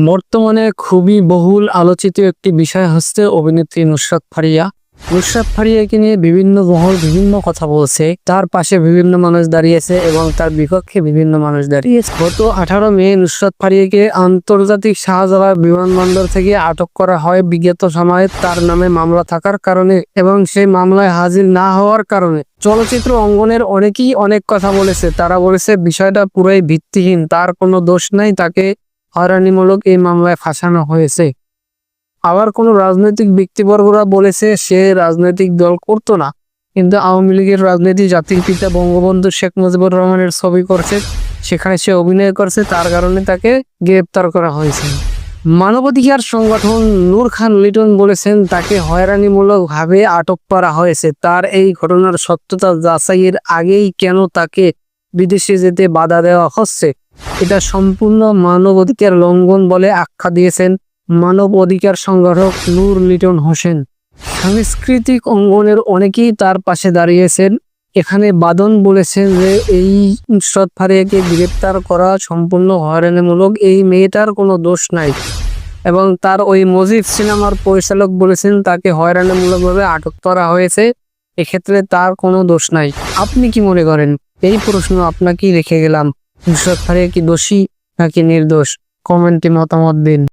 বর্তমানে খুবই বহুল আলোচিত একটি বিষয় হচ্ছে অভিনেত্রী নুসরাত ফারিয়া। নুসরাত ফারিয়াকে নিয়ে বিভিন্ন মহল বিভিন্ন কথা বলছে, তার পাশে বিভিন্ন মানুষ দাঁড়িয়েছে এবং তার বিপক্ষে বিভিন্ন মানুষ দাঁড়িয়েছে। গত 18 মে নুসরাত ফারিয়াকে আন্তর্জাতিক শাহজালাল বিমানবন্দর থেকে আটক করা হয় বিগত সময়ে তার নামে মামলা থাকার কারণে এবং সেই মামলায় হাজির না হওয়ার কারণে। চলচ্চিত্র অঙ্গনের অনেকেই অনেক কথা বলেছে, তারা বলেছে বিষয়টা পুরোই ভিত্তিহীন, তার কোনো দোষ নাই, তাকে হয়রানিমূলক এই মামলায় ফাঁসানো হয়েছে। আবার কোনো রাজনৈতিক ব্যক্তিবর্গরা বলেছে সে রাজনৈতিক দল করতো না, কিন্তু আওয়ামী লীগের রাজনীতি, জাতির পিতা বঙ্গবন্ধু শেখ মুজিবুর রহমানের ছবি করছে, সেখানে সে অভিনয় করছে, তার কারণে তাকে গ্রেপ্তার করা হয়েছে। মানবাধিকার সংগঠন নূর খান লিটন বলেছেন তাকে হয়রানিমূলকভাবে আটক করা হয়েছে। তার এই ঘটনার সত্যতা যাচাইয়ের আগেই কেন তাকে বিদেশে যেতে বাধা দেওয়া হচ্ছে, এটা সম্পূর্ণ মানবাধিকার লঙ্ঘন বলে আখ্যা দিয়েছেন মানব অধিকার সংগঠক নূর লিটন হোসেন। সাংস্কৃতিক অঙ্গনের অনেকেই তার পাশে দাঁড়িয়েছেন। এখানে বাদন বলেছেন যে এই নুসরাত ফারিয়াকে গ্রেপ্তার করা সম্পূর্ণ হয়রানিমূলক, এই মেয়েটার কোনো দোষ নাই, এবং তার ওই মজিদ সিনেমার পরিচালক বলেছেন তাকে হয়রানিমূলকভাবে আটক করা হয়েছে, এক্ষেত্রে তার কোনো দোষ নাই। আপনি কি মনে করেন? এই প্রশ্ন আপনাকেই রেখে গেলাম। নুসরাত ফারিয়া কি দোষী নাকি নির্দোষ? কমেন্টে মতামত দিন।